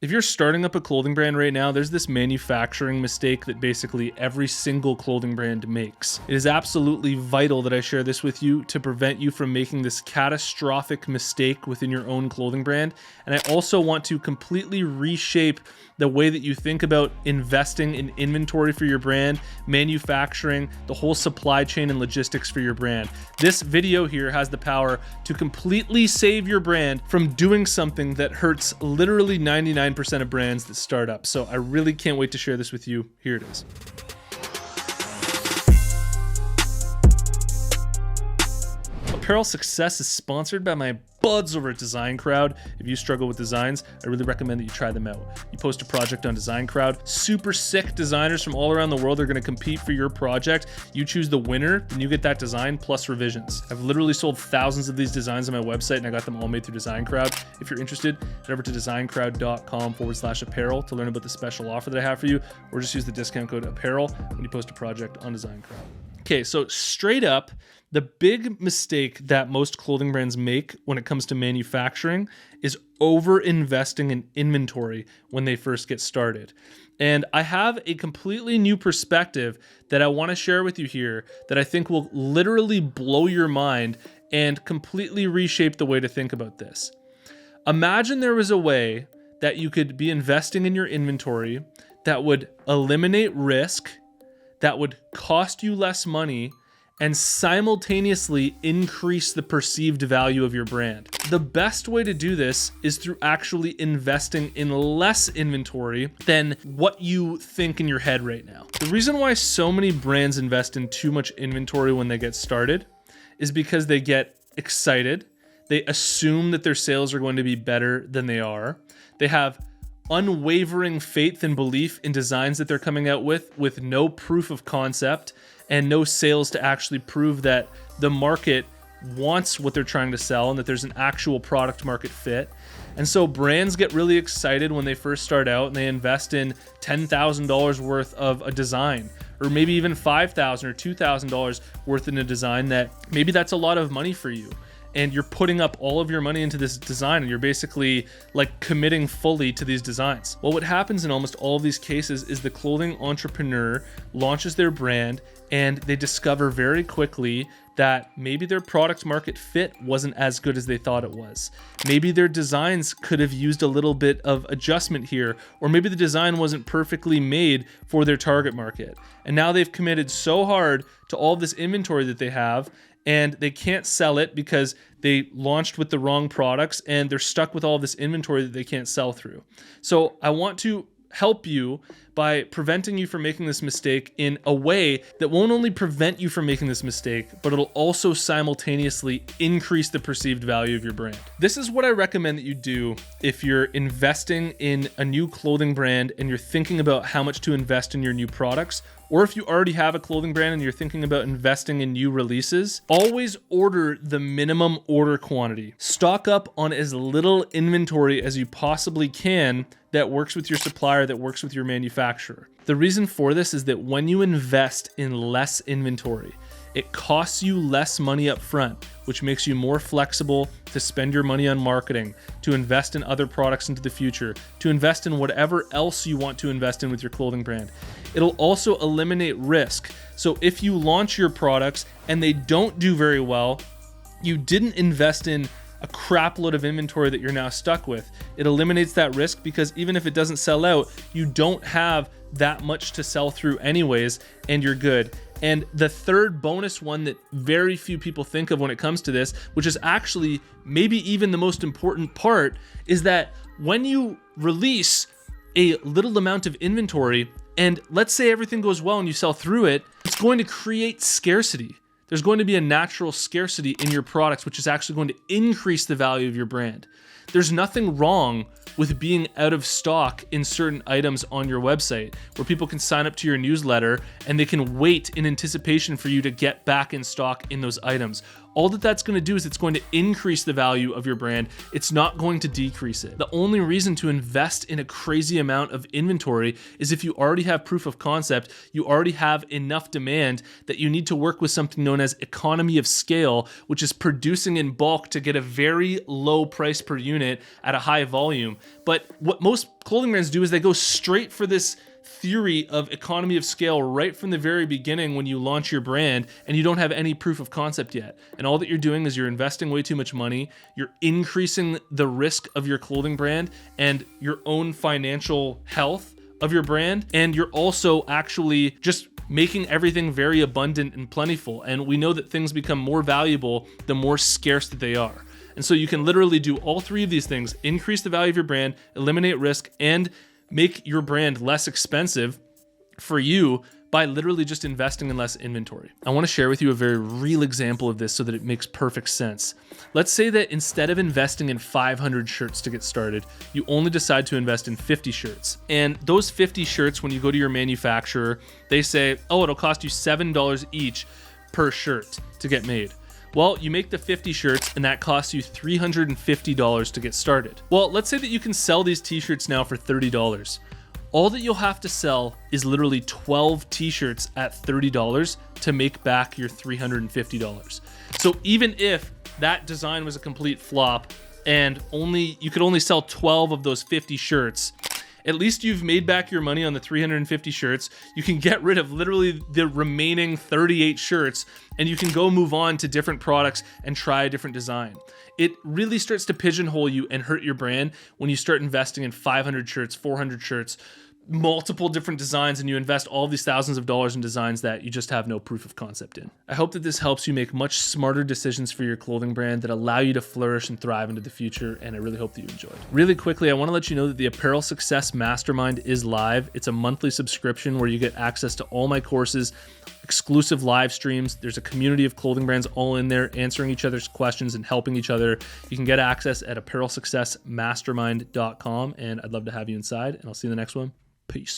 If you're starting up a clothing brand right now, there's this manufacturing mistake that basically every single clothing brand makes. It is absolutely vital that I share this with you to prevent you from making this catastrophic mistake within your own clothing brand. And I also want to completely reshape the way that you think about investing in inventory for your brand, manufacturing, the whole supply chain and logistics for your brand. This video here has the power to completely save your brand from doing something that hurts literally 99% of brands that start up. So I really can't wait to share this with you. Here it is. Apparel Success is sponsored by my buds over at Design Crowd. If you struggle with designs, I really recommend that you try them out. You post a project on Design Crowd, super sick designers from all around the world are going to compete for your project. You choose the winner, then you get that design plus revisions. I've literally sold thousands of these designs on my website and I got them all made through Design Crowd. If you're interested, head over to designcrowd.com/apparel to learn about the special offer that I have for you, or just use the discount code apparel when you post a project on Design Crowd. Okay, so straight up, the big mistake that most clothing brands make when it comes to manufacturing is over-investing in inventory when they first get started. And I have a completely new perspective that I want to share with you here that I think will literally blow your mind and completely reshape the way to think about this. Imagine there was a way that you could be investing in your inventory that would eliminate risk, that would cost you less money, and simultaneously increase the perceived value of your brand. The best way to do this is through actually investing in less inventory than what you think in your head right now. The reason why so many brands invest in too much inventory when they get started is because they get excited. They assume that their sales are going to be better than they are. They have unwavering faith and belief in designs that they're coming out with no proof of concept and no sales to actually prove that the market wants what they're trying to sell and that there's an actual product market fit. And so brands get really excited when they first start out and they invest in $10,000 worth of a design, or maybe even $5,000 or $2,000 worth in a design that maybe that's a lot of money for you. And you're putting up all of your money into this design and you're basically like committing fully to these designs. Well, what happens in almost all of these cases is the clothing entrepreneur launches their brand and they discover very quickly that maybe their product market fit wasn't as good as they thought it was. Maybe their designs could have used a little bit of adjustment here, or maybe the design wasn't perfectly made for their target market. And now they've committed so hard to all this inventory that they have, and they can't sell it because they launched with the wrong products and they're stuck with all this inventory that they can't sell through. So I want to help you by preventing you from making this mistake in a way that won't only prevent you from making this mistake, but it'll also simultaneously increase the perceived value of your brand. This is what I recommend that you do if you're investing in a new clothing brand and you're thinking about how much to invest in your new products, or if you already have a clothing brand and you're thinking about investing in new releases. Always order the minimum order quantity. Stock up on as little inventory as you possibly can that works with your supplier, that works with your manufacturer. The reason for this is that when you invest in less inventory, it costs you less money up front, which makes you more flexible to spend your money on marketing, to invest in other products into the future, to invest in whatever else you want to invest in with your clothing brand. It'll also eliminate risk. So if you launch your products and they don't do very well, you didn't invest in a crap load of inventory that you're now stuck with. It eliminates that risk because even if it doesn't sell out, you don't have that much to sell through anyways, and you're good. And the third bonus one that very few people think of when it comes to this, which is actually maybe even the most important part, is that when you release a little amount of inventory, and let's say everything goes well and you sell through it, it's going to create scarcity. There's going to be a natural scarcity in your products, which is actually going to increase the value of your brand. There's nothing wrong with being out of stock in certain items on your website, where people can sign up to your newsletter and they can wait in anticipation for you to get back in stock in those items. all that that's going to do is it's going to increase the value of your brand. It's not going to decrease it. The only reason to invest in a crazy amount of inventory is if you already have proof of concept, you already have enough demand that you need to work with something known as economy of scale, which is producing in bulk to get a very low price per unit at a high volume. But what most clothing brands do is they go straight for this theory of economy of scale right from the very beginning when you launch your brand and you don't have any proof of concept yet. And all that you're doing is you're investing way too much money, you're increasing the risk of your clothing brand and your own financial health of your brand, and you're also actually just making everything very abundant and plentiful. And we know that things become more valuable the more scarce that they are. And so you can literally do all three of these things: increase the value of your brand, eliminate risk, and make your brand less expensive for you by literally just investing in less inventory. I want to share with you a very real example of this so that it makes perfect sense. Let's say that instead of investing in 500 shirts to get started, you only decide to invest in 50 shirts. And those 50 shirts, when you go to your manufacturer, they say, oh, it'll cost you $7 each per shirt to get made. Well, you make the 50 shirts and that costs you $350 to get started. Well, let's say that you can sell these t-shirts now for $30. All that you'll have to sell is literally 12 t-shirts at $30 to make back your $350. So even if that design was a complete flop and you could only sell 12 of those 50 shirts, at least you've made back your money on the 350 shirts. You can get rid of literally the remaining 38 shirts and you can go move on to different products and try a different design. It really starts to pigeonhole you and hurt your brand when you start investing in 500 shirts, 400 shirts, multiple different designs, and you invest all these thousands of dollars in designs that you just have no proof of concept in. I hope that this helps you make much smarter decisions for your clothing brand that allow you to flourish and thrive into the future, and I really hope that you enjoyed. Really quickly, I want to let you know that the Apparel Success Mastermind is live. It's a monthly subscription where you get access to all my courses, exclusive live streams. There's a community of clothing brands all in there answering each other's questions and helping each other. You can get access at apparelsuccessmastermind.com, and I'd love to have you inside, and I'll see you in the next one. Peace.